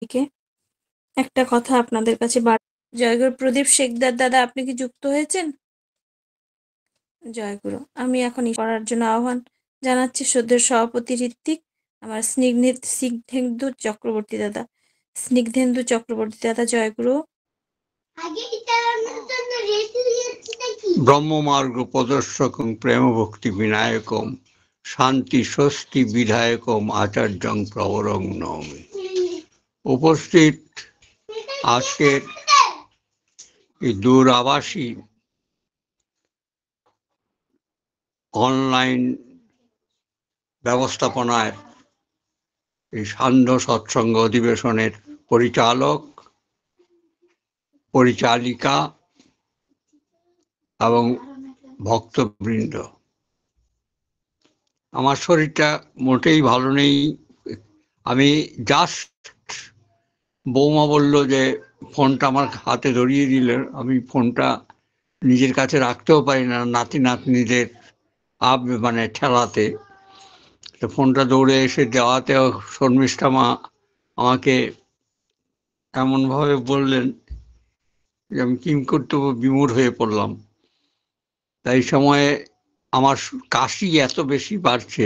থেকে একটা কথা আপনাদের কাছে জয়গুরু প্রদীপ শেখদার দাদা, আপনি কি যুক্ত হয়েছেন? জয়গুরু। আমি এখন করার জন্য আহ্বান জানাচ্ছি শ্রদ্ধেয় সভাপতি ঋত্বিক, আমার স্নিগ্ধেন্দু চক্রবর্তী দাদা। স্নিগ্ধেন্দু চক্রবর্তী দাদা, জয়গুরু। ব্রহ্মমার্গ প্রদর্শকং প্রেম ভক্তি বিনায়কম শান্তি স্বস্তি বিধায়কম আচার্যং প্রবরং নমামি। উপস্থিত আজকের এই দূরাভাষী অনলাইন ব্যবস্থাপনায় এই সান্ধ্য সৎসঙ্গ অধিবেশনের পরিচালক, পরিচালিকা এবং ভক্তবৃন্দ, আমার শরীরটা মোটেই ভালো নেই। আমি জাস্ট বৌমা বলল যে ফোনটা আমার হাতে ধরিয়ে দিলেন, আমি ফোনটা নিজের কাছে রাখতেও পারি না নাতি নাতনিদের মানে ঠেলাতে। তো ফোনটা দৌড়ে এসে দেওয়াতেও শর্মিষ্ঠা মা আমাকে এমনভাবে বললেন যে আমি কিংকর্তব্য বিমূঢ় হয়ে পড়লাম। তাই সময়ে আমার কাশি এত বেশি বাড়ছে,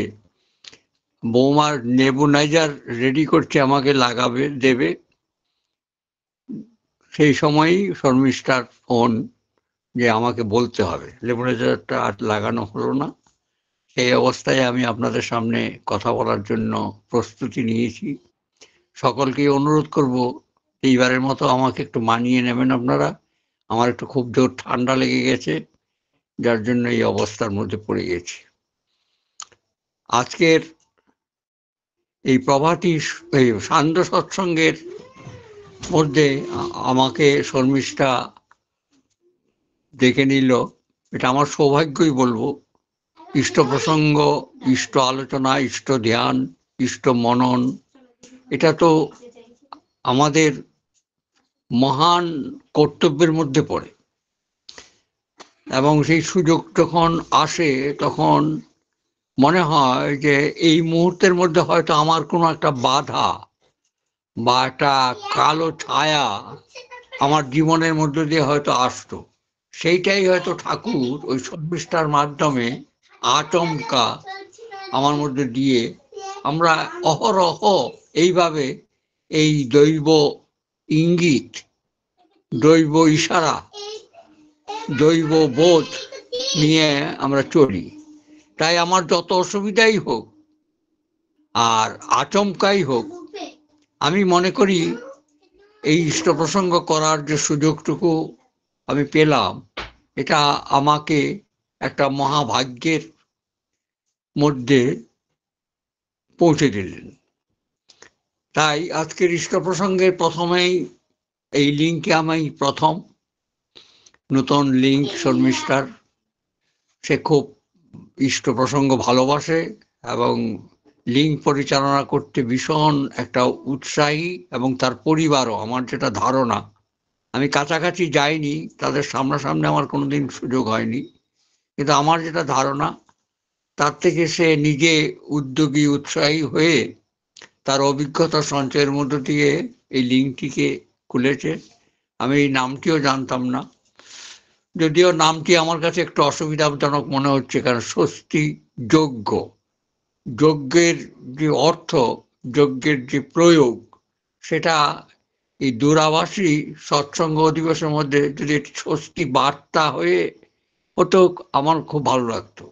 বৌমার নেবুলাইজার রেডি করছে, আমাকে লাগাবে দেবে। সেই সময়ই শর্মিষ্ঠার ফোন যে আমাকে বলতে হবে, নেবুলাইজারটা আর লাগানো হলো না। সেই অবস্থায় আমি আপনাদের সামনে কথা বলার জন্য প্রস্তুতি নিয়েছি। সকলকেই অনুরোধ করব এইবারের মতো আমাকে একটু মানিয়ে নেবেন আপনারা। আমার একটু খুব জোর ঠান্ডা লেগে গেছে, যার জন্য এই অবস্থার মধ্যে পড়ে গেছি। আজকের এই প্রভাতী এই সান্ধ্য সৎসঙ্গের মধ্যে আমাকে শর্মিষ্ঠা ডেকে নিল, এটা আমার সৌভাগ্যই বলবো। ইষ্ট প্রসঙ্গ, ইষ্ট আলোচনা, ইষ্ট ধ্যান, ইষ্ট মনন, এটা তো আমাদের মহান কর্তব্যের মধ্যে পড়ে। এবং সেই সুযোগ যখন আসে তখন মনে হয় যে এই মুহূর্তের মধ্যে হয়তো আমার কোনো একটা বাধা বা একটা কালো ছায়া আমার জীবনের মধ্য দিয়ে হয়তো আসতো। সেইটাই হয়তো ঠাকুর ওই শর্মিষ্ঠার মাধ্যমে আচমকা আমার মধ্যে দিয়ে আমরা অহরহ এইভাবে এই দৈব ইঙ্গিত, দৈব ইশারা, দৈব বোধ নিয়ে আমরা চলি। তাই আমার যত অসুবিধাই হোক আর আচমকাই হোক, আমি মনে করি এই ইষ্ট প্রসঙ্গ করার যে সুযোগটুকু আমি পেলাম, এটা আমাকে একটা মহাভাগ্যের মধ্যে পৌঁছে দিলেন। তাই আজকের ইষ্ট প্রসঙ্গের প্রথমেই এই লিঙ্কে আমি প্রথম নতুন লিঙ্ক শর্মিষ্ঠার। সে খুব ইষ্ট প্রসঙ্গ ভালোবাসে এবং লিঙ্ক পরিচালনা করতে ভীষণ একটা উৎসাহী, এবং তার পরিবারও, আমার যেটা ধারণা, আমি কাছাকাছি যাইনি, তাদের সামনাসামনি আমার কোনোদিন সুযোগ হয়নি, কিন্তু আমার যেটা ধারণা তার থেকে সে নিজে উদ্যোগী, উৎসাহী হয়ে তার অভিজ্ঞতা সঞ্চয়ের মধ্য দিয়ে এই লিঙ্কটিকে খুলেছে। আমি এই নামটিও জানতাম না, যদিও নামটি আমার কাছে একটু অসুবিধাজনক মনে হচ্ছে, কারণ স্বস্তি যজ্ঞ, যজ্ঞের যে অর্থ, যজ্ঞের যে প্রয়োগ, সেটা এই দূরাভাষী সৎসঙ্গ অধিবেশনের মধ্যে যদি স্বস্তি বার্তা হয়ে হতো আমার খুব ভালো লাগতো।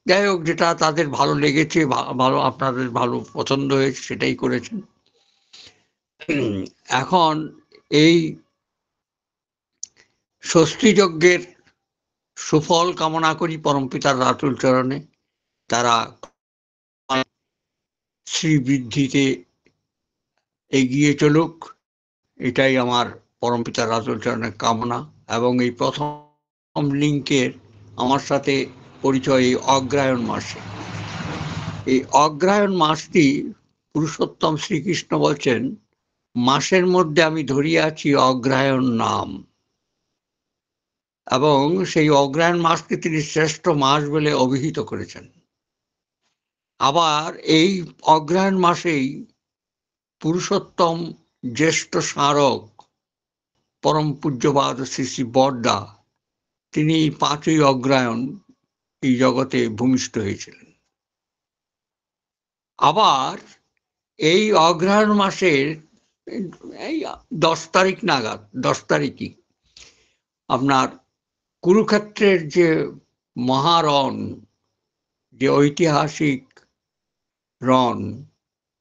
যাই হোক, যেটা তাদের ভালো লেগেছে, ভালো, আপনাদের ভালো পছন্দ হয়েছে, সেটাই করেছেন। এখন এই ষষ্ঠী যজ্ঞের সুফল কামনা করি পরমপিতার রাতুল চরণে। তারা শ্রীবৃদ্ধিতে এগিয়ে চলুক, এটাই আমার পরমপিতার রাতুল চরণের কামনা। এবং এই প্রথম লিঙ্কের আমার সাথে পরিচয় এই অগ্রহায়ণ মাসে। এই অগ্রহায়ণ মাসটি পুরুষোত্তম শ্রীকৃষ্ণ বলছেন, মাসের মধ্যে আমি ধরিয়াছি অগ্রহায়ণ নাম, এবং সেই অগ্রহায়ণ মাসকে তিনি শ্রেষ্ঠ মাস বলে অভিহিত করেছেন। আবার এই অগ্রহায়ণ মাসেই পুরুষোত্তম জ্যেষ্ঠ স্মারক পরম পূজ্যপাদ শ্রী শ্রী বরদা, তিনি 5ই অগ্রহায়ণ এই জগতে ভূমিষ্ঠ হয়েছিলেন। আবার এই অগ্রহায়ণ মাসের এই 10 তারিখ নাগাদ, 10 তারিখই আপনার কুরুক্ষেত্রের যে মহারণ, যে ঐতিহাসিক রণ,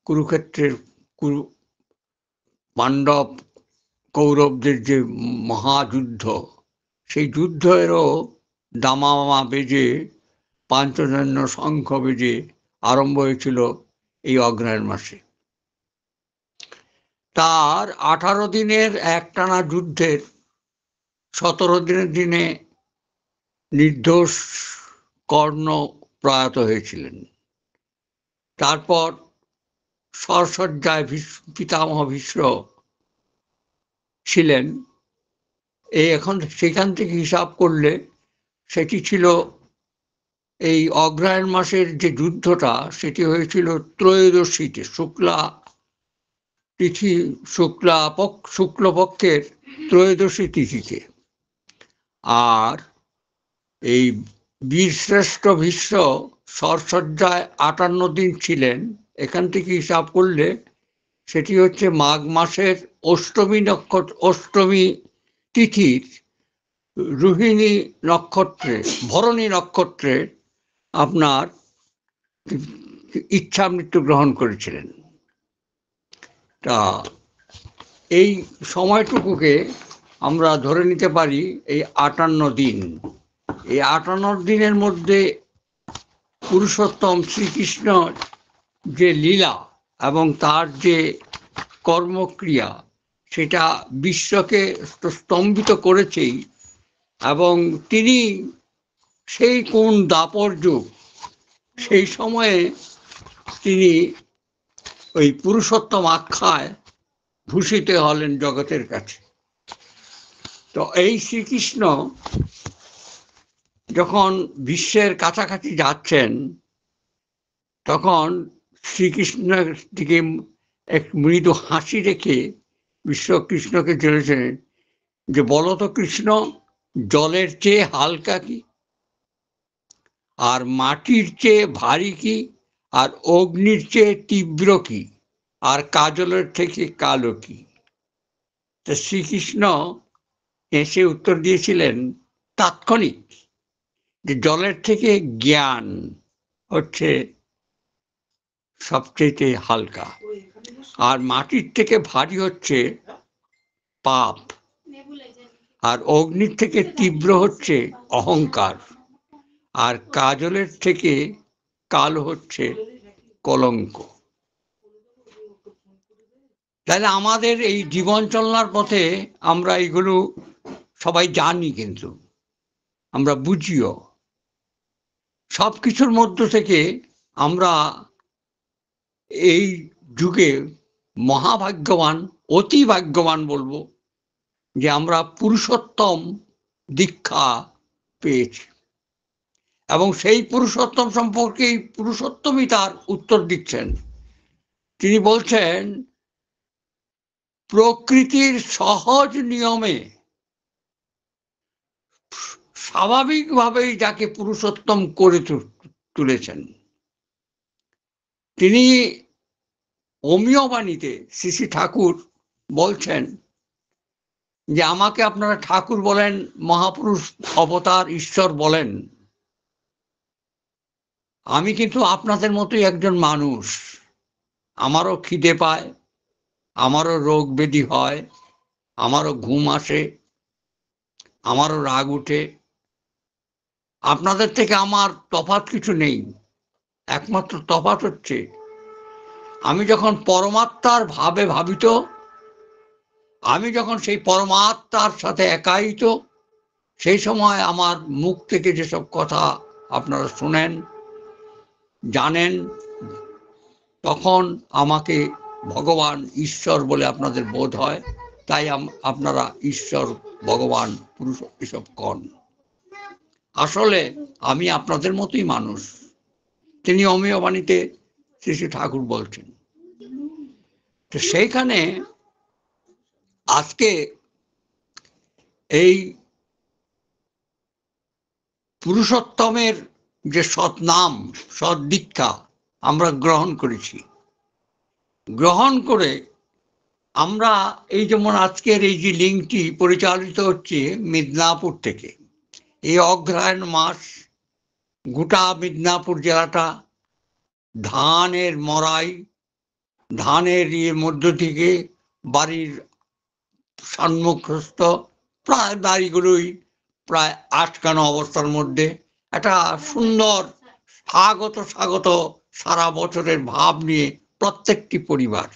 কুরুক্ষেত্রের পাণ্ডব কৌরবদের যে মহাযুদ্ধ, সেই যুদ্ধেরও দামামা বেজে, পাঞ্চজন্য শঙ্খ বেজে আরম্ভ হয়েছিল এই অগ্রহায়ণ মাসে। তার 18 দিনের একটানা যুদ্ধের 17 দিনের দিনে নির্দোষ কর্ণ প্রয়াত হয়েছিলেন। তারপর সরসজ্জায় পিতামহ ভীষ্ম ছিলেন। এখন সেখান থেকে হিসাব করলে সেটি ছিল, এই অগ্রহায়ণ মাসের যে যুদ্ধটা সেটি হয়েছিল ত্রয়োদশীতে, শুক্লপক্ষের ত্রয়োদশী তিথিতে। আর এই বীরশ্রেষ্ঠ ভীষ্ম সরসজ্জায় 58 দিন ছিলেন। এখান থেকে হিসাব করলে সেটি হচ্ছে মাঘ মাসের অষ্টমী তিথির রোহিণী নক্ষত্রে, ভরণী নক্ষত্রে আপনার ইচ্ছা মৃত্যু গ্রহণ করেছিলেন। তা এই সময়টুকুকে আমরা ধরে নিতে পারি এই 58 দিন। এই 58 দিনের মধ্যে পুরুষোত্তম শ্রীকৃষ্ণ যে লীলা এবং তার যে কর্মক্রিয়া, সেটা বিশ্বকে স্তম্ভিত করেছেই। এবং তিনি সেই কোন দাপর যুগ, সেই সময়ে তিনি ওই পুরুষোত্তম আখ্যায় ভূষিত হলেন জগতের কাছে। তো এই শ্রীকৃষ্ণ যখন বিশ্বের কাছাকাছি যাচ্ছেন, তখন শ্রীকৃষ্ণের দিকে এক মৃদু হাসি রেখে বিশ্বকৃষ্ণকে চলেছেন যে, বলতো কৃষ্ণ, জলের চেয়ে হালকা কি, আর মাটির চেয়ে ভারী কি, আর অগ্নির চেয়ে তীব্র কি, আর কাজলের থেকে কালো কি? তা শ্রীকৃষ্ণ এসে উত্তর দিয়েছিলেন তাৎক্ষণিক, যে জলের থেকে জ্ঞান হচ্ছে সবচেয়ে হালকা, আর মাটির থেকে ভারী হচ্ছে পাপ, আর অগ্নির থেকে তীব্র হচ্ছে অহংকার, আর কাজলের থেকে কালো হচ্ছে কলঙ্ক। তাহলে আমাদের এই জীবন চলনার পথে আমরা এইগুলো সবাই জানি, কিন্তু আমরা বুঝিও। সব কিছুর মধ্য থেকে আমরা এই যুগে মহাভাগ্যবান, অতি ভাগ্যবান বলবো, যে আমরা পুরুষোত্তম দীক্ষা পেয়েছি। এবং সেই পুরুষোত্তম সম্পর্কে এই পুরুষোত্তমই তার উত্তর দিচ্ছেন। তিনি বলছেন, প্রকৃতির সহজ নিয়মে স্বাভাবিকভাবেই যাকে পুরুষোত্তম করে তুলেছেন, তিনি অমীয় বাণীতে শ্রী শ্রী ঠাকুর বলছেন যে, আমাকে আপনারা ঠাকুর বলেন, মহাপুরুষ, অবতার, ঈশ্বর বলেন, আমি কিন্তু আপনাদের মতোই একজন মানুষ। আমারও খিদে পায়, আমারও রোগ ব্যাধি হয়, আমারও ঘুম আসে, আমারও রাগ উঠে। আপনাদের থেকে আমার তফাৎ কিছু নেই। একমাত্র তফাৎ হচ্ছে, আমি যখন পরমাত্মার ভাবে ভাবিত, আমি যখন সেই পরমাত্মার সাথে একায়িত, সেই সময় আমার মুখ থেকে যেসব কথা আপনারা শুনেন, জানেন, তখন আমাকে ভগবান, ঈশ্বর বলে আপনাদের বোধ হয়। তাই আপনারা ঈশ্বর, ভগবান, পুরুষ এসব কন। আসলে আমি আপনাদের মতোই মানুষ। তিনি অমীয় বাণীতে শ্রী শ্রী ঠাকুর বলছেন। তো সেইখানে আজকে এই পুরুষোত্তমের যে সৎ নাম, সৎ দীক্ষা আমরা গ্রহণ করেছি, গ্রহণ করে আমরা এই যেমন আজকের এই যে লিঙ্কটি পরিচালিত হচ্ছে মিদনাপুর থেকে, এই অগ্রহায়ণ মাস গোটা মিদনাপুর জেলাটা ধানের মড়াই, ধানের মধ্য থেকে বাড়ির সম্মুখস্থ প্রায় বাড়িগুলোই প্রায় আটকানো অবস্থার মধ্যে একটা সুন্দর স্বাগত সারা বছরের ভাব নিয়ে প্রত্যেকটি পরিবার,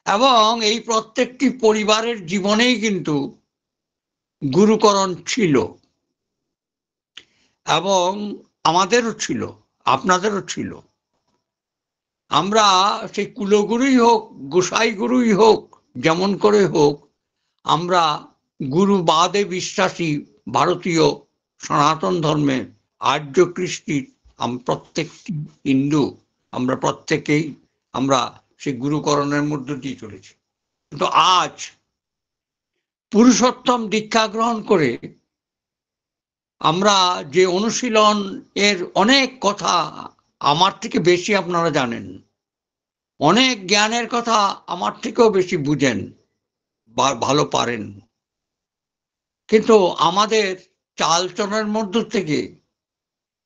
এবং এই প্রত্যেকটি পরিবারের জীবনেই কিন্তু গুরুকরণ ছিল, এবং আমাদেরও ছিল, আপনাদেরও ছিল। আমরা সেই কুলগুরুই হোক, গোসাই গুরুই হোক, যেমন করে হোক, আমরা গুরুবাদে বিশ্বাসী ভারতীয় সনাতন ধর্মের আর্য কৃষ্টির প্রত্যেকটি হিন্দু, আমরা প্রত্যেকেই আমরা সেই গুরুকরণের মধ্য দিয়ে চলেছি। কিন্তু আজ পুরুষোত্তম দীক্ষা গ্রহণ করে আমরা যে অনুশীলন এর অনেক কথা আমার থেকে বেশি আপনারা জানেন, অনেক জ্ঞানের কথা আমার থেকেও বেশি বুঝেন বা ভালো পারেন, কিন্তু আমাদের চালচলনের মধ্য থেকে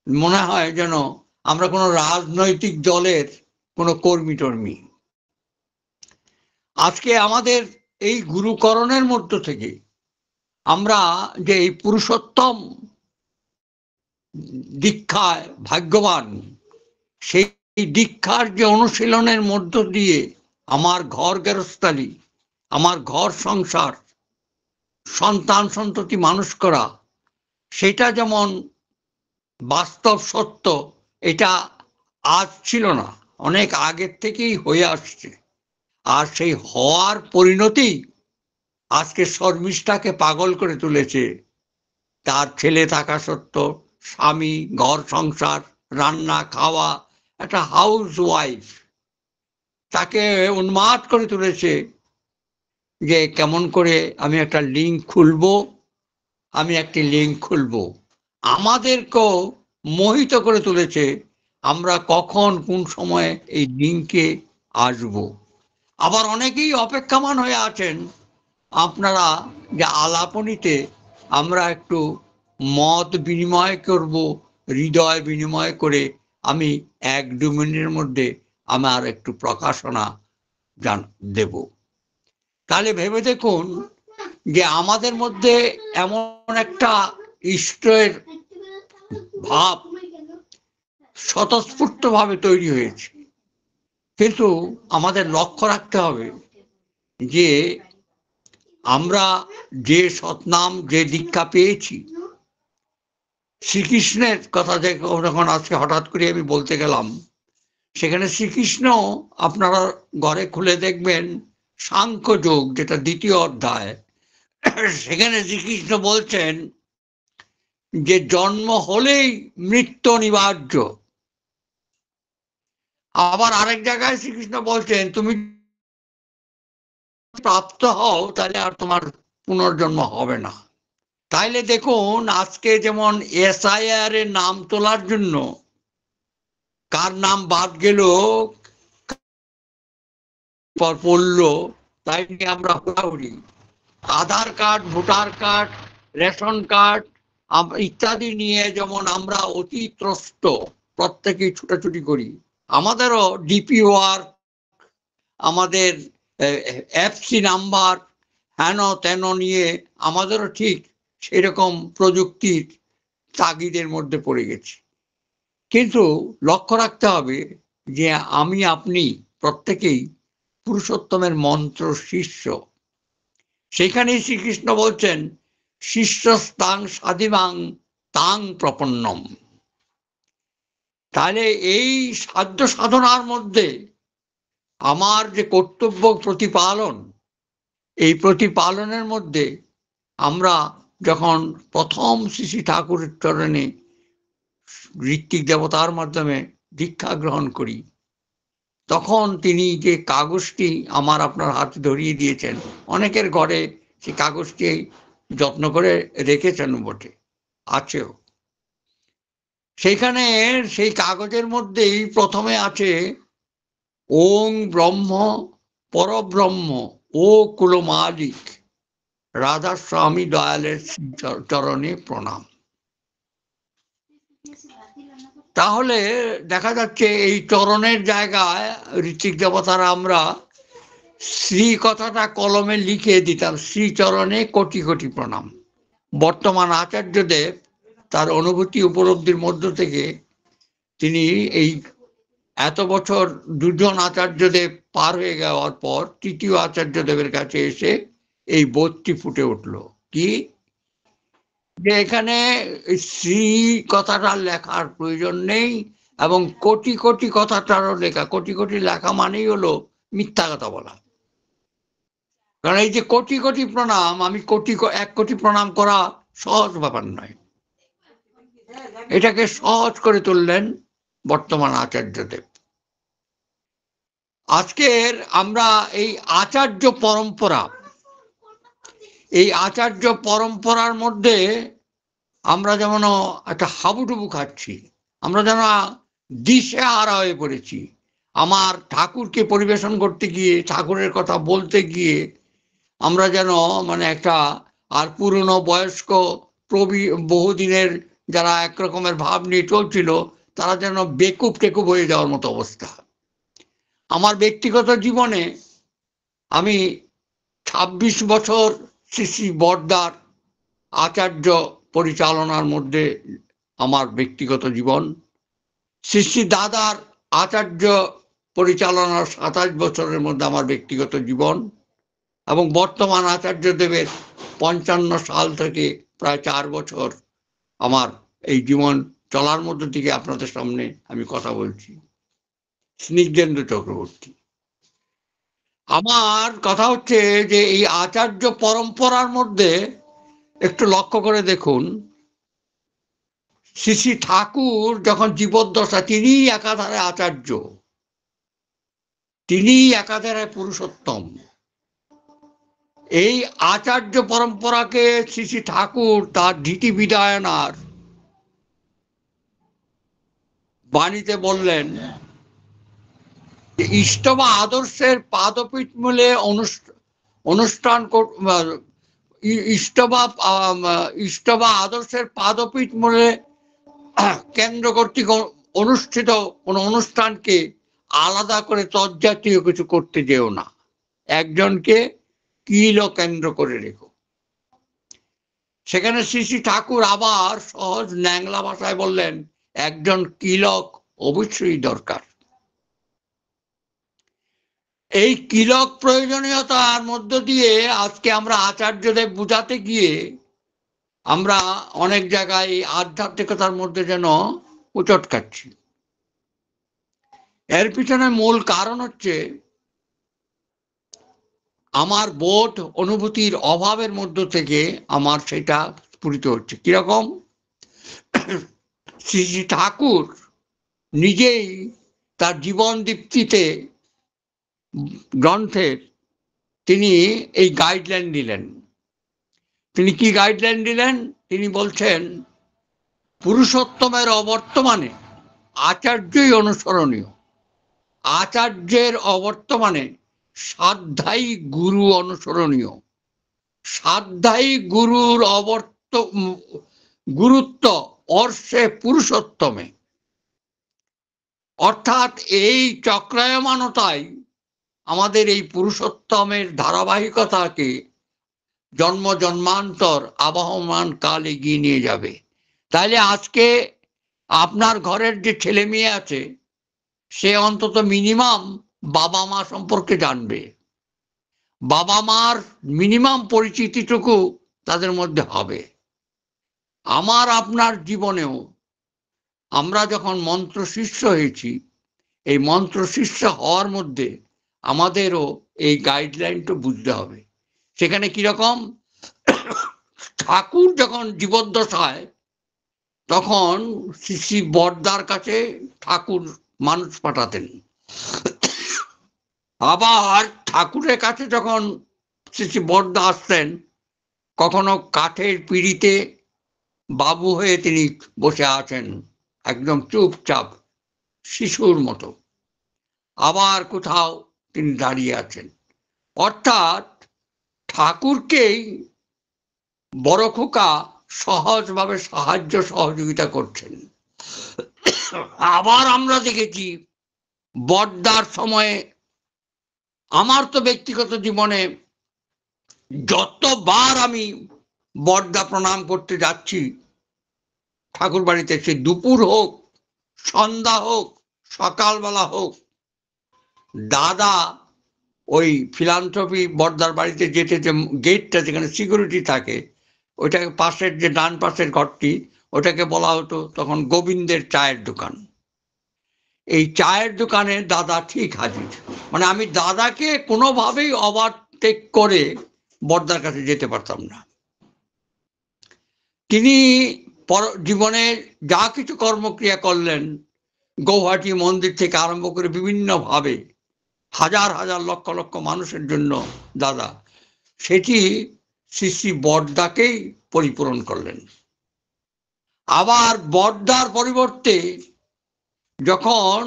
মনে হয় যেন আমরা কোনো রাজনৈতিক দলের কোনো কর্মী টর্মী। আজকে আমাদের এই গুরুকরণের মধ্য থেকে আমরা যে এই পুরুষোত্তম দীক্ষায় ভাগ্যবান, সেই দীক্ষার যে অনুশীলনের মধ্য দিয়ে আমার ঘর গেরস্থালি, আমার ঘর সংসার, সন্তান সন্ততি মানুষ করা, সেটা যেমন বাস্তব সত্য, এটা আজ ছিল না, অনেক আগের থেকেই হয়ে আসছে। আর সেই হওয়ার পরিণতি আজকে শর্মিষ্ঠাকে পাগল করে তুলেছে। তার ছেলে থাকা সত্ত্বেও স্বামী, ঘর সংসার, রান্না খাওয়া, একটা হাউস ওয়াইফ, তাকে উন্মাদ করে তুলেছে যে কেমন করে আমি একটা লিঙ্ক খুলবো, আমি একটি লিঙ্ক খুলবো। আমাদেরকেও মোহিত করে তুলেছে আমরা কখন কোন সময়ে এই লিঙ্কে আসব। আবার অনেকেই অপেক্ষামান হয়ে আছেন আপনারা যে আলাপনীতে আমরা একটু মত বিনিময় করব, হৃদয় বিনিময় করে আমি 1-2 মিনিটের মধ্যে আমার একটু প্রকাশনা দেব। তাহলে ভেবে দেখুন যে আমাদের মধ্যে এমন একটা ঈশ্বরের ভাব স্বতঃস্ফূর্তভাবে তৈরি হয়েছে, কিন্তু আমাদের লক্ষ্য রাখতে হবে যে আমরা যে সৎনাম, যে দীক্ষা পেয়েছি, শ্রীকৃষ্ণের কথা যখন আজকে হঠাৎ করে আমি বলতে গেলাম, সেখানে শ্রীকৃষ্ণ আপনারা ঘরে খুলে দেখবেন সাংখ্যযোগ, যেটা 2য় অধ্যায়, সেখানে শ্রীকৃষ্ণ বলছেন যে জন্ম হলেই মৃত্যু অনিবার্য। আবার আরেক জায়গায় শ্রীকৃষ্ণ বলছেন তুমি প্রাপ্ত হও তাহলে আর তোমার পুনর্জন্ম হবে না। তাইলে দেখুন আজকে যেমন SIR এর নাম তোলার জন্য কার নাম বাদ গেল পড়লো, তাই নিয়ে আমরা হুড়াহুড়ি। Aadhaar card, voter card, ration card ইত্যাদি নিয়ে যেমন আমরা অতি ত্রস্ত, প্রত্যেকেই ছুটাছুটি করি। আমাদেরও DPOR, আমাদের FC নাম্বার, হেন তেন নিয়ে আমাদেরও ঠিক সেরকম প্রযুক্তির তাগিদের মধ্যে পড়ে গেছি। কিন্তু লক্ষ্য রাখতে হবে যে আমি আপনি প্রত্যেকেই পুরুষোত্তমের মন্ত্র শিষ্য। সেখানেই শ্রীকৃষ্ণ বলছেন শিষ্যস্তাং সাধিমাং তাং প্রপন্নম। তাহলে এই সাধ্য সাধনার মধ্যে আমার যে কর্তব্য প্রতিপালন, এই প্রতিপালনের মধ্যে আমরা যখন প্রথম শ্রী ঠাকুরের চরণে ঋত্বিক দেবতার মাধ্যমে দীক্ষা গ্রহণ করি, তখন তিনি যে কাগজটি আমার আপনার হাতে ধরিয়ে দিয়েছেন, অনেকের ঘরে সেই কাগজটি যত্ন করে রেখেছেন বটে, আছেও। সেইখানে সেই কাগজের মধ্যেই প্রথমে আছে ওং ব্রহ্ম পরব্রহ্ম ও কুলো মালিক রাধা স্বামী দয়ালের চরণে প্রণাম। তাহলে দেখা যাচ্ছে এই চরণের জায়গায় ঋত্বিক দেবতারা আমরা শ্রী কথাটা কলমে লিখে দিতাম, শ্রীচরণে কোটি কোটি প্রণাম। বর্তমান আচার্যদেব তার অনুভূতি উপলব্ধির মধ্য থেকে তিনি এই এত বছর দুজন আচার্যদেব পার হয়ে যাওয়ার পর তৃতীয় আচার্যদেবের কাছে এসে এই বোধটি ফুটে উঠল কি, যে এখানে শ্রী কথাটা লেখার প্রয়োজন নেই এবং কোটি কোটি কথাটারও লেখা, কোটি কোটি লেখা মানেই হলো মিথ্যা কথা বলা। কারণ এই যে কোটি কোটি প্রণাম, আমি এক কোটি প্রণাম করা সহজ ব্যাপার নয়, এটাকে সহজ করে তুললেন বর্তমান আচার্যদেব। আজকের আমরা এই আচার্য পরম্পরা, এই আচার্য পরম্পরার মধ্যে আমরা যেমন একটা হাবুডুবু খাচ্ছি, আমরা যেন দিশে হারা হয়ে পড়েছি। আমার ঠাকুরকে পরিবেশন করতে গিয়ে, ঠাকুরের কথা বলতে গিয়ে আমরা যেন মানে একটা, আর পুরনো বয়স্ক বহুদিনের যারা একরকমের ভাব নিয়ে চলছিল তারা যেন বেকুব টেকুব হয়ে যাওয়ার মতো অবস্থা। আমার ব্যক্তিগত জীবনে আমি ২৬ বছর শ্রী বড়দার আচার্য পরিচালনার মধ্যে আমার ব্যক্তিগত জীবন, শ্রী দাদার আচার্য পরিচালনার ২৭ বছরের মধ্যে আমার ব্যক্তিগত জীবন, এবং বর্তমান আচার্যদেবের ৫৫ সাল থেকে প্রায় ৪ বছর আমার এই জীবন চলার মধ্য থেকে আপনাদের সামনে আমি কথা বলছি। স্নিগ্ধেন্দু চক্রবর্তী। আমার কথা হচ্ছে যে এই আচার্য পরম্পরার মধ্যে একটু লক্ষ্য করে দেখুন, শ্রী শ্রী ঠাকুর যখন জীবদ্দশা, তিনি একাধারে আচার্য, তিনি একাধারে পুরুষোত্তম। এই আচার্য পরম্পরাকে শ্রী শ্রী ঠাকুর তার ঢিটি বিদায়নার বাণীতে বললেন, ইষ্টবা আদর্শের পাদপীঠ মূলে অনুষ্ঠান ইষ্টবা আদর্শের পাদপীঠ মূলে কেন্দ্র কর্তৃক অনুষ্ঠিত কোন অনুষ্ঠানকে আলাদা করে তজ্জাতীয় কিছু করতে যেও না, একজনকে কিল কেন্দ্র করে রেখো। সেখানে শ্রী শ্রী ঠাকুর আবার সহজ ন্যাংলা ভাষায় বললেন, একজন কিলক অবশ্যই দরকার। এই কিলক প্রয়োজনীয়তার মধ্য দিয়ে আজকে আমরা আচার্যদেব বুঝাতে গিয়ে আমরা অনেক জায়গায় আধ্যাত্মিকতার মধ্যে যেন উচট খাচ্ছি। এর পিছনে মূল কারণ হচ্ছে আমার বোধ অনুভূতির অভাবের মধ্য থেকে আমার সেটা স্ফুরিত হচ্ছে। কিরকম? শ্রী শ্রী ঠাকুর নিজেই তার জীবন দীপ্তিতে গ্রন্থের তিনি এই গাইডলাইন দিলেন। তিনি কি গাইডলাইন দিলেন? তিনি বলছেন, পুরুষোত্তমের অবর্তমানে আচার্যই অনুসরণীয়, আচার্যের অবর্তমানে সাধ্যায়ী গুরু অনুসরণীয়, সাধ্যায়ী গুরুর গুরুত্ব অর্শে পুরুষোত্তমে। অর্থাৎ এই চক্রায়মানতাই আমাদের এই পুরুষোত্তমের ধারাবাহিকতাকে জন্ম জন্মান্তর আবহমান কাল এগিয়ে নিয়ে যাবে। তাইলে আজকে আপনার ঘরের যে ছেলে মেয়ে আছে সে অন্তত মিনিমাম বাবা মা সম্পর্কে জানবে, বাবা মার মিনিমাম পরিচিতিটুকু তাদের মধ্যে হবে। আমার আপনার জীবনেও আমরা যখন মন্ত্র শিষ্য হয়েছি, এই মন্ত্র শিষ্য হওয়ার মধ্যে আমাদেরও এই গাইডলাইনটা বুঝতে হবে। সেখানে কিরকম, ঠাকুর যখন জীবদ্দশায় তখন শ্রী শ্রী বড়দার কাছে ঠাকুর মানুষ পাঠাতেন। আবার ঠাকুরের কাছে যখন শ্রী বড়দা আসতেন, কখনো কাঠের পিঁড়িতে বাবু হয়ে তিনি বসে আছেন একদম চুপচাপ শিশুর মতো, আবার কোথাও তিনি দাঁড়িয়ে আছেন। অর্থাৎ ঠাকুরকেই বড় খোকা সহজভাবে সাহায্য সহযোগিতা করছেন। আবার আমরা দেখেছি বড়দার সময়ে, আমার তো ব্যক্তিগত জীবনে যতবার আমি বড়দা প্রণাম করতে যাচ্ছি ঠাকুর বাড়িতে, সে দুপুর হোক, সন্ধ্যা হোক, সকালবেলা হোক, দাদা ওই ফিলান্থ্রপি বড়দার বাড়িতে যেতে যে গেটটা যেখানে সিকিউরিটি থাকে, ওইটাকে পাশের যে ডান পাশের ঘরটি, ওটাকে বলা হতো তখন গোবিন্দের চায়ের দোকান। এই চায়ের দোকানে দাদা ঠিক হাজির। মানে আমি দাদাকে কোনোভাবেই ওভারটেক করে বড়দার কাছে যেতে পারতাম না। তিনি জীবনে যা কিছু কর্মক্রিয়া করলেন, গৌহাটি মন্দির থেকে আরম্ভ করে বিভিন্নভাবে হাজার হাজার লক্ষ লক্ষ মানুষের জন্য দাদা, সেটি শ্রী শ্রী বড়দাকেই পরিপূরণ করলেন। আবার বড়দার পরিবর্তে যখন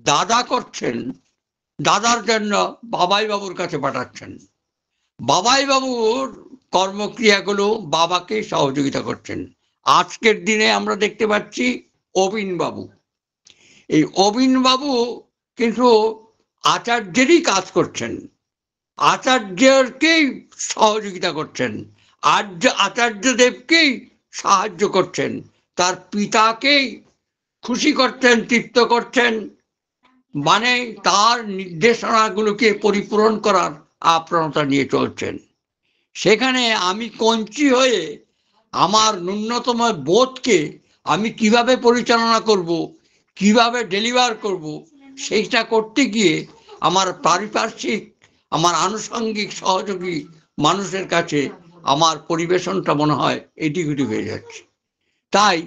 দাদা করছেন, দাদার জন্য বাবাই বাবুর কাছে পাঠাচ্ছেন। বাবাই বাবুর কর্মক্রিয়াগুলো বাবাকে সহযোগিতা করছেন। আজকের দিনে আমরা দেখতে পাচ্ছি অবিন বাবু, এই অবিন বাবু কিন্তু আচার্যেরই কাজ করছেন, আচার্যকেই সহযোগিতা করছেন, আচার্যদেবকেই সাহায্য করছেন, তার পিতাকেই খুশি করছেন, তৃপ্ত করছেন, মানে তার নির্দেশনাগুলোকে পরিপূরণ করার আপ্রাণতা নিয়ে চলছেন। সেখানে আমি কঞ্চি হয়ে আমার ন্যূনতম বোধকে আমি কিভাবে পরিচালনা করব, কিভাবে ডেলিভার করব, সেইটা করতে গিয়ে আমার পারিপার্শ্বিক, আমার আনুষঙ্গিক সহযোগী মানুষের কাছে আমার পরিবেশনটা মনে হয় এদিক হয়ে যাচ্ছে। তাই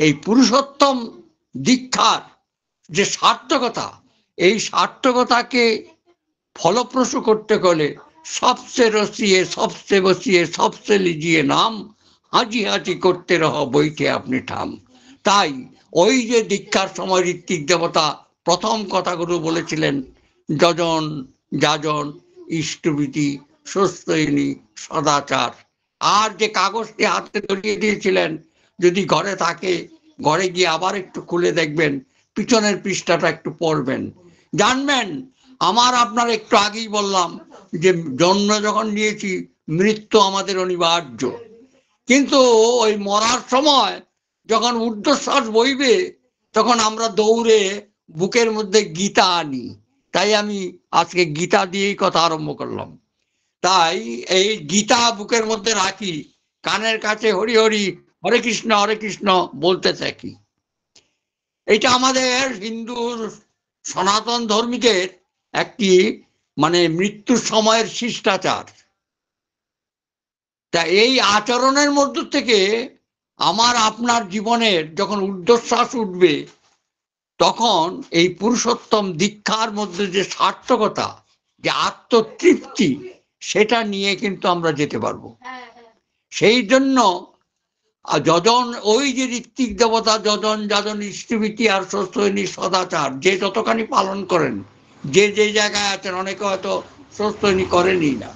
এই পুরুষোত্তম দীক্ষার যে সার্থকতা, এই সার্থকতাকে ফলপ্রসূ করতে গেলে সবসে রসিয়ে সবসে বসিয়ে সবসে লিজিয়ে নাম, হাজি হাজি করতে রহ বইকে আপনি ঠাম। তাই ওই যে দীক্ষার সময় ঋত্বিক দেবতা প্রথম কথাগুলো বলেছিলেন, যজন যাজন ইষ্টভীতি সুস্থয়িনী সদাচার, আর যে কাগজটি হাতে ধরিয়ে দিয়েছিলেন, যদি ঘরে থাকে ঘরে গিয়ে আবার একটু খুলে দেখবেন, পিছনের পৃষ্ঠাটা একটু পড়বেন, জানবেন আমার আপনার একটু আগেই বললাম যে জন্ম যখন নিয়েছি মৃত্যু আমাদের অনিবার্য, কিন্তু ওই মরার সময় যখন ঊর্ধ্বশ্বাস বইবে তখন আমরা দৌড়ে বুকের মধ্যে গীতা আনি। তাই আমি আজকে গীতা দিয়েই কথা আরম্ভ করলাম। তাই এই গীতা বুকের মধ্যে রাখি, কানের কাছে হরি হরি হরে কৃষ্ণ বলতে থাকি। এটা আমাদের হিন্দুর সনাতন ধর্মীদের একটি মানে মৃত্যুর সময়ের শিষ্টাচার। তা এই আচরণের মধ্য থেকে আমার আপনার জীবনের যখন ঊর্ধ্বশ্বাস উঠবে, তখন এই পুরুষোত্তম দীক্ষার মধ্যে যে সার্থকতা, যে আত্মতৃপ্তি, সেটা নিয়ে কিন্তু আমরা যেতে পারবো। সেই জন্য যজন, ওই যে ঋত্বিক দেবতা যজন যাজন ইষ্টভীতি আর সুস্থয়িনী সদাচার যে যতখানি পালন করেন, যে যে জায়গায় আছেন, অনেকে হয়তো সুস্থয়িনী করেনি না,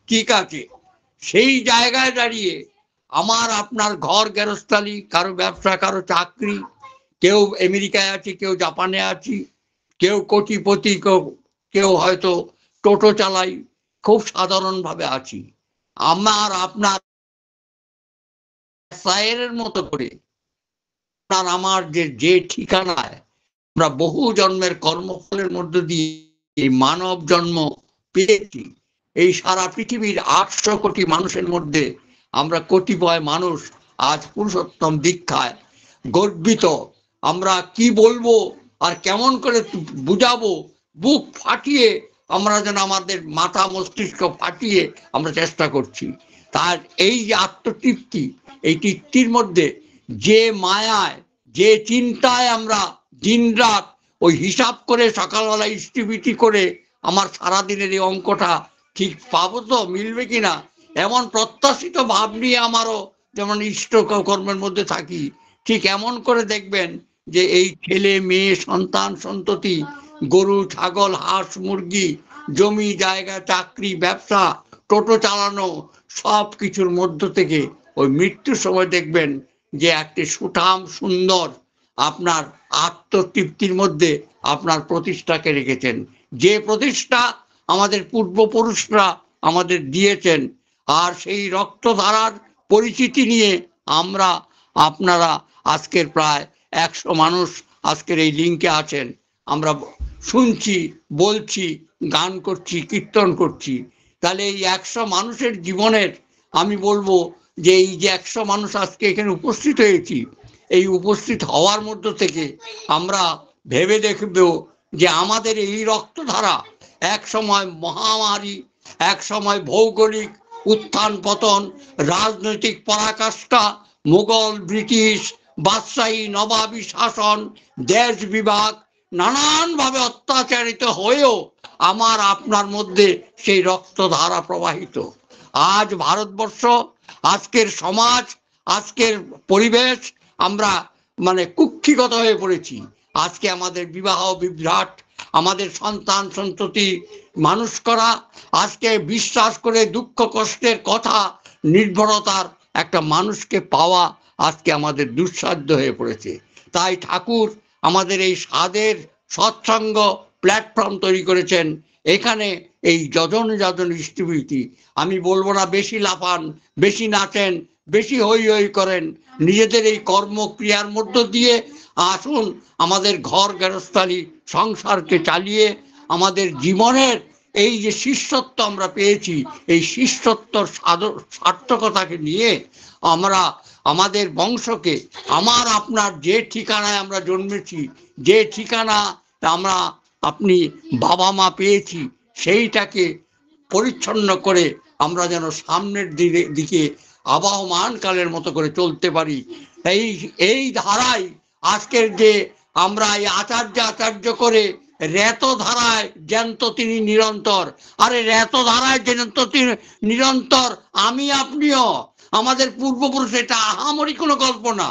ঠিক আছে, সেই জায়গায় দাঁড়িয়ে আমার আপনার ঘর গেরস্থালি, কারো ব্যবসা, কারো চাকরি, কেউ আমেরিকায় আছি, কেউ জাপানে আছি, কেউ কোটিপতি, কেউ হয়তো টোটো চালাই, খুব সাধারণভাবে আছি, আমার আপনার সায়ের মতো করে আমার যে ঠিকানায় আমরা বহু জন্মের কর্মফলের মধ্য দিয়ে এই মানব জন্ম পেয়েছি, এই সারা পৃথিবীর 800 কোটি মানুষের মধ্যে আমরা কতিপয় মানুষ আজ পুরুষোত্তম দীক্ষায় গর্বিত। আমরা কি বলবো আর কেমন করে বুঝাবো, বুক ফাটিয়ে আমরা যেন আমাদের মাথা মস্তিষ্ক ফাটিয়ে আমরা চেষ্টা করছি। তার এই যে আত্মতৃপ্তি, এই তৃপ্তির মধ্যে যে মায়ায়, যে চিন্তায় আমরা দিনরাত ওই হিসাব করে সকালবেলা ইষ্টিবৃষ্টি করে আমার সারাদিনের এই অঙ্কটা ঠিক পাবো তো, মিলবে কিনা, এমন প্রত্যাশিত ভাব নিয়ে আমারও যেমন ইষ্ট কর্মের মধ্যে থাকি, ঠিক এমন করে দেখবেন যে এই ছেলে মেয়ে সন্তান সন্ততি, গরু ছাগল হাঁস মুরগি, জমি জায়গা চাকরি ব্যবসা টোটো চালানো, সব কিছুর মধ্য থেকে ওই মৃত্যুর সময় দেখবেন যে একটি সুঠাম সুন্দর আপনার আত্মতৃপ্তির মধ্যে আপনার প্রতিষ্ঠাকে রেখেছেন, যে প্রতিষ্ঠা আমাদের পূর্বপুরুষরা আমাদের দিয়েছেন। আর সেই রক্তধারার পরিচিতি নিয়ে আমরা আপনারা আজকের প্রায় 100 মানুষ আজকের এই লিঙ্কে আছেন, আমরা শুনছি, বলছি, গান করছি, কীর্তন করছি। তাহলে এই 100 মানুষের জীবনের আমি বলবো যে এই যে 100 মানুষ আজকে এখানে উপস্থিত হয়েছি, এই উপস্থিত হওয়ার মধ্য থেকে আমরা ভেবে দেখব যে আমাদের এই রক্তধারা এক সময় মহামারী, এক সময় ভৌগোলিক উত্থান পতন, রাজনৈতিক পরাকাষ্ঠা, মুঘল ব্রিটিশ বাদশাহী নবাবী শাসন, দেশ বিভাগ, নানানভাবে অত্যাচারিত হয়েও আমার আপনার মধ্যে সেই রক্তধারা প্রবাহিত। আজ ভারতবর্ষ, আজকের সমাজ, আজকের পরিবেশ আমরা মানে কুক্ষিগত হয়ে পড়েছি। আজকে আমাদের বিবাহ বিভ্রাট, আমাদের সন্তান সন্ততি মানুষ করা, আজকে বিশ্বাস করে দুঃখ কষ্টের কথা নির্ভরতার একটা মানুষকে পাওয়া আজকে আমাদের দুঃসাধ্য হয়ে পড়েছে। তাই ঠাকুর আমাদের এই স্বাদের সৎসঙ্গ প্ল্যাটফর্ম তৈরি করেছেন। এখানে এই যজন যজন ইষ্টভীতি, আমি বলবো না বেশি লাফান, বেশি নাচেন, বেশি হই হই করেন, নিজেদের এই কর্মক্রিয়ার মধ্য দিয়ে আসুন আমাদের ঘর গেরস্থালি সংসারকে চালিয়ে আমাদের জীবনের এই যে শিষ্যত্ব আমরা পেয়েছি, এই শিষ্যত্বর সার্থকতাকে নিয়ে আমরা আমাদের বংশকে, আমার আপনার যে ঠিকানায় আমরা জন্মেছি, যে ঠিকানা আমরা আপনি বাবা মা পেয়েছি, সেইটাকে পরিচ্ছন্ন করে আমরা যেন সামনের দিকে আবহমান কালের মতো করে চলতে পারি। এই ধারায় আজকের যে আমরা এই আচার্য করে রেত ধারায় জ্যান্ত তিনি নিরন্তর, আরে রেত ধারায় জ্যান্ত তিনি নিরন্তর আমি আপনিও, আমাদের পূর্বপুরুষ, এটা আহামরি কোনো গল্প না।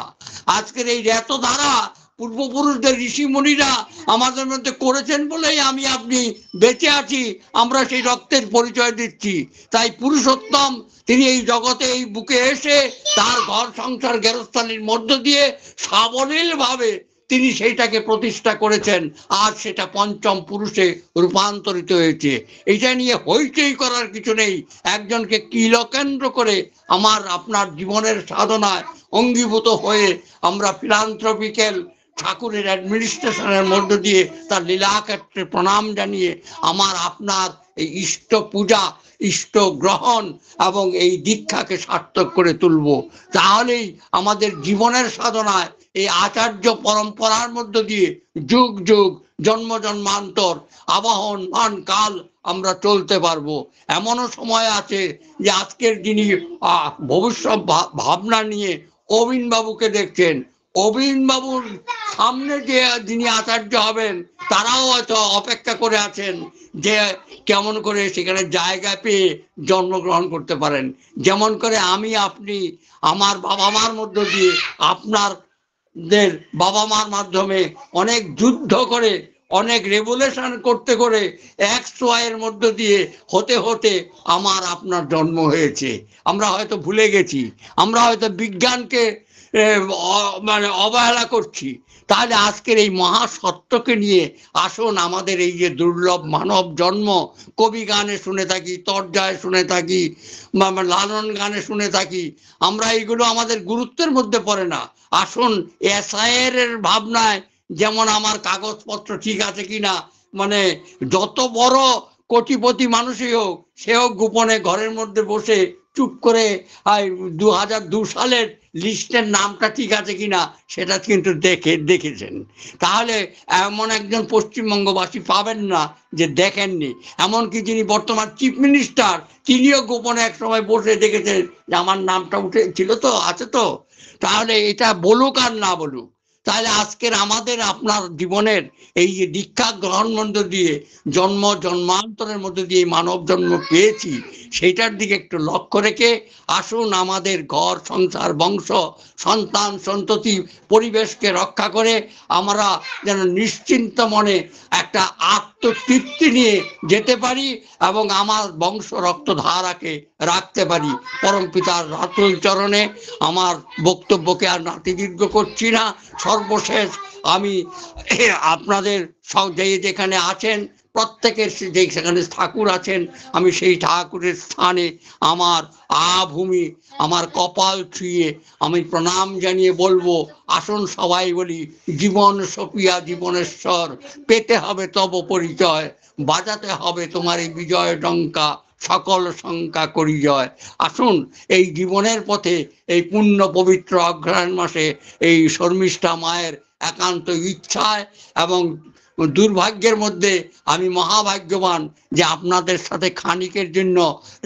আজকের এই রেত ধারা পূর্বপুরুষদের ঋষিমুনিরা আমাদের মধ্যে করেছেন বলেই আমি আপনি বেঁচে আছি, আমরা সেই রক্তের পরিচয় দিচ্ছি। তাই পুরুষোত্তম তিনি এই জগতে এই বুকে এসে তার ঘর সংসার গেরস্থালির মধ্য দিয়ে সাবলীল ভাবে তিনি সেইটাকে প্রতিষ্ঠা করেছেন, আর সেটা পঞ্চম পুরুষে রূপান্তরিত হয়েছে। এটা নিয়ে হইচই করার কিছু নেই। একজনকে কিলকেন্দ্র করে আমার আপনার জীবনের সাধনায় অঙ্গীভূত হয়ে আমরা ফিলান্থ্রপিক্যাল ঠাকুরের অ্যাডমিনিস্ট্রেশনের মধ্য দিয়ে তার লীলাক্ষেত্রে প্রণাম জানিয়ে আমার আপনার এই ইষ্ট পূজা, ইষ্ট গ্রহণ এবং এই দীক্ষাকে সার্থক করে তুলব। তাহলেই আমাদের জীবনের সাধনায় এই আচার্য পরম্পরার মধ্য দিয়ে যুগ যুগ জন্ম জন্মান্তর আবাহন মান কাল আমরা চলতে পারবো। এমনও সময় আছে যে আজকের যিনি ভবিষ্যৎ ভাবনা নিয়ে অবিন বাবুকে দেখছেন, অবিন বাবুর সামনে যে যিনি আচার্য হবেন তারাও হয়তো অপেক্ষা করে আছেন যে কেমন করে সেখানে জায়গা পেয়ে জন্মগ্রহণ করতে পারেন। যেমন করে আমি আপনি আমার বাবা মার মধ্য দিয়ে আপনাদের বাবা মার মাধ্যমে অনেক যুদ্ধ করে, অনেক রেভলিউশন করতে করে 100 এর মধ্য দিয়ে হতে হতে আমার আপনার জন্ম হয়েছে। আমরা হয়তো ভুলে গেছি, আমরা হয়তো বিজ্ঞানকে মানে অবহেলা করছি। তাহলে আজকের এই মহাসত্যকে নিয়ে আসুন আমাদের এই যে দুর্লভ মানব জন্ম, কবি গানে শুনে থাকি, তর্জায় শুনে থাকি, লালন গানে শুনে থাকি, আমরা এইগুলো আমাদের গুরুত্বের মধ্যে পড়ে না। আসুন এসআইয়ের ভাবনায়, যেমন আমার কাগজপত্র ঠিক আছে কিনা, মানে যত বড় কোটিপতি মানুষই হোক, সেও গোপনে ঘরের মধ্যে বসে চুপ করে 2002 সালের লিস্টের নামটা ঠিক আছে কিনা সেটা কিন্তু দেখেছেন। তাহলে এমন একজন পশ্চিমবঙ্গবাসী পাবেন না যে দেখেননি। এমনকি যিনি বর্তমান চিফ মিনিস্টার, তিনিও গোপনে এক সময় বসে দেখেছেন যে আমার নামটা উঠেছিল তো, আছে তো। তাহলে এটা বলুক আর না বলুক, তাহলে আজকের আমাদের আপনার জীবনের এই যে দীক্ষা গ্রহণ মধ্য দিয়ে জন্ম জন্মান্তরের মধ্যে দিয়ে মানব জন্ম পেয়েছি, সেইটার দিকে একটু লক্ষ্য রেখে আসুন আমাদের ঘর সংসার বংশ সন্তান সন্ততি পরিবেশকে রক্ষা করে আমরা যেন নিশ্চিন্ত মনে একটা আত্মতৃপ্তি নিয়ে যেতে পারি এবং আমার বংশ রক্তধারাকে রাখতে পারি। পরম পিতার রাতুল চরণে আমার বক্তব্যকে আর নাতিদীর্ঘ করছি না। সর্বশেষ আমি আপনাদের যেখানে আছেন প্রত্যেকের যেখানে ঠাকুর আছেন, আমি সেই ঠাকুরের স্থানে আমার আভূমি আমার কপাল ছুঁয়ে আমি প্রণাম জানিয়ে বলবো, আসুন সবাই বলি, জীবন সপিয়া জীবনেশ্বর, পেতে হবে তব পরিচয়, বাজাতে হবে তোমার এই বিজয় ডঙ্কা, সকল শঙ্কা করি জয়। আসুন এই জীবনের পথে এই পুণ্য পবিত্র অঘ্রাণ মাসে এই শর্মিষ্ঠা মায়ের একান্ত ইচ্ছায় এবং দুর্ভাগ্যের মধ্যে আমি মহাভাগ্যবান যে আপনাদের সাথে খানিকের জন্য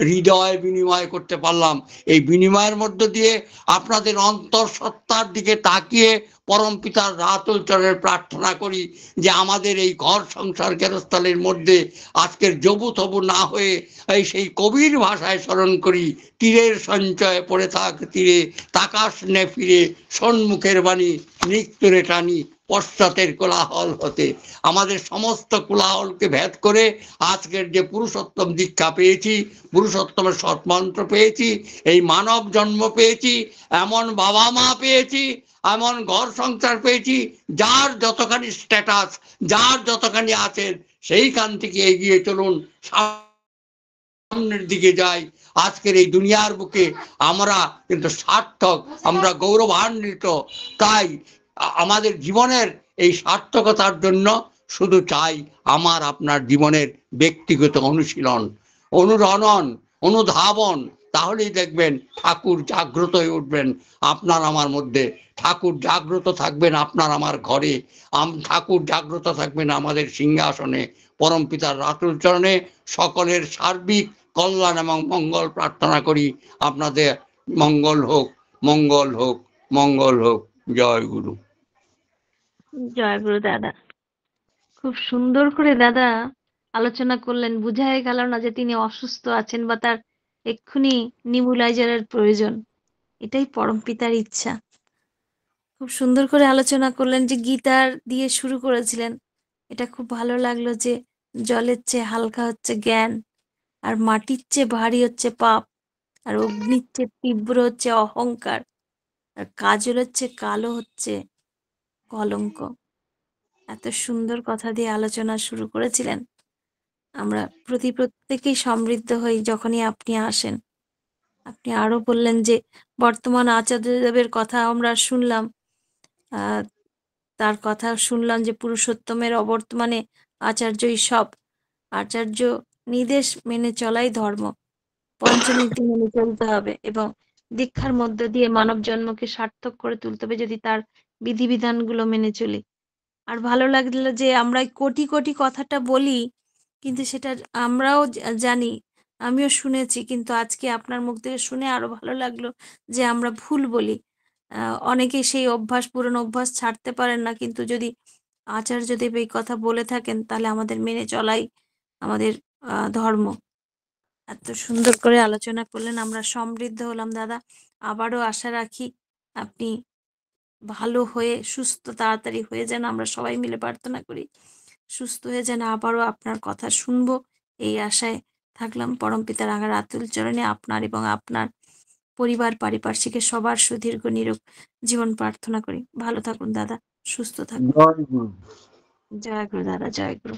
হৃদয় বিনিময় করতে পারলাম। এই বিনিময়ের মধ্য দিয়ে আপনাদের অন্তঃসত্ত্বার দিকে তাকিয়ে পরম পিতার রাতুল চরণে প্রার্থনা করি যে আমাদের এই ঘর সংসার গেরস্থলের মধ্যে আজকের জবু তবু না হয়ে এই সেই কবির ভাষায় স্মরণ করি, তীরের সঞ্চয় পড়ে থাক তীরে, তাকাস নে ফিরে, সন্মুখের বাণী নিত্যরে টানি, পশ্চাতের কোলাহল হতে। আমাদের সমস্ত কোলাহলকে ভেদ করে আজকের যে পুরুষোত্তম দীক্ষা পেয়েছি, পুরুষোত্তমের সৎমন্ত্র পেয়েছি, এই মানব জন্ম পেয়েছি, এমন বাবা মা পেয়েছি, এমন ঘর সংসার পেয়েছি, যার যতখানি স্ট্যাটাস যার যতখানি আছেন সেইখান থেকে এগিয়ে চলুন, সামনের দিকে যাই। আজকের এই দুনিয়ার বুকে আমরা কিন্তু সার্থক, আমরা গৌরবান্বিত। তাই আমাদের জীবনের এই সার্থকতার জন্য শুধু চাই আমার আপনার জীবনের ব্যক্তিগত অনুশীলন, অনুরণন, অনুধাবন। তাহলেই দেখবেন ঠাকুর জাগ্রত হয়ে উঠবেন আপনার আমার মধ্যে, ঠাকুর জাগ্রত থাকবেন আপনার আমার ঘরে, ঠাকুর জাগ্রত থাকবেন আমাদের সিংহাসনে। পরম পিতার রাতুল চরণে সকলের সার্বিক কল্যাণ এবং মঙ্গল প্রার্থনা করি। আপনাদের মঙ্গল হোক, মঙ্গল হোক, মঙ্গল হোক। জয় গুরু। জয় গুরু দাদা। খুব সুন্দর করে দাদা আলোচনা করলেন, বুঝাই গেল না যে তিনি অসুস্থ আছেন বা তার এক্ষুনি নিবুলাইজারের প্রয়োজন। এটাই পরম পিতার ইচ্ছা। খুব সুন্দর করে আলোচনা করলেন, যে গীতার দিয়ে শুরু করেছিলেন। এটা খুব ভালো লাগলো যে জলের চেয়ে হালকা হচ্ছে জ্ঞান, আর মাটির চেয়ে ভারী হচ্ছে পাপ, আর অগ্নির চেয়ে তীব্র হচ্ছে অহংকার, আর কাজলের চেয়ে কালো হচ্ছে কলঙ্ক। এত সুন্দর কথা দিয়ে আলোচনা শুরু করেছিলেন। আমরা প্রত্যেকেই সমৃদ্ধ হই যখনই আপনি আসেন। আপনি আরো বললেন যে বর্তমান আচার্যদেবের কথা আমরা শুনলাম, তার কথা শুনলাম যে পুরুষোত্তমের অবর্তমানে আচার্যই সব, আচার্য নির্দেশ মেনে চলাই ধর্ম, পঞ্চনীতি মেনে চলতে হবে এবং দীক্ষার মধ্য দিয়ে মানব জন্মকে সার্থক করে তুলতে হবে যদি তার বিধিবিধানগুলো মেনে চলি। আর ভালো লাগলো যে আমরা কোটি কোটি কথাটা বলি, কিন্তু সেটা আমরাও জানি, আমিও শুনেছি, কিন্তু আজকে আপনার মুখ থেকে শুনে আরো ভালো লাগলো যে আমরা ভুল বলি। অনেকেই সেই অভ্যাস, পুরনো অভ্যাস ছাড়তে পারেন না, কিন্তু যদি আচার্যদেব এই কথা বলে থাকেন তাহলে আমাদের মেনে চলাই আমাদের ধর্ম। এত সুন্দর করে আলোচনা করলেন, আমরা সমৃদ্ধ হলাম দাদা। আবারও আশা রাখি আপনি ভালো হয়ে সুস্থ তাড়াতাড়ি হয়ে যান, আমরা সবাই মিলে প্রার্থনা করি সুস্থ হয়ে যান, আবারও আপনার কথা শুনবো এই আশায় থাকলাম। পরমপিতার রাঙা আতুল চরণে আপনার এবং আপনার পরিবার পারিপার্শ্বিকের সবার সুদীর্ঘ নিরোগ জীবন প্রার্থনা করি। ভালো থাকুন দাদা, সুস্থ থাকুন। জয় গুরু। জয় গুরু দাদা, জয় গুরু।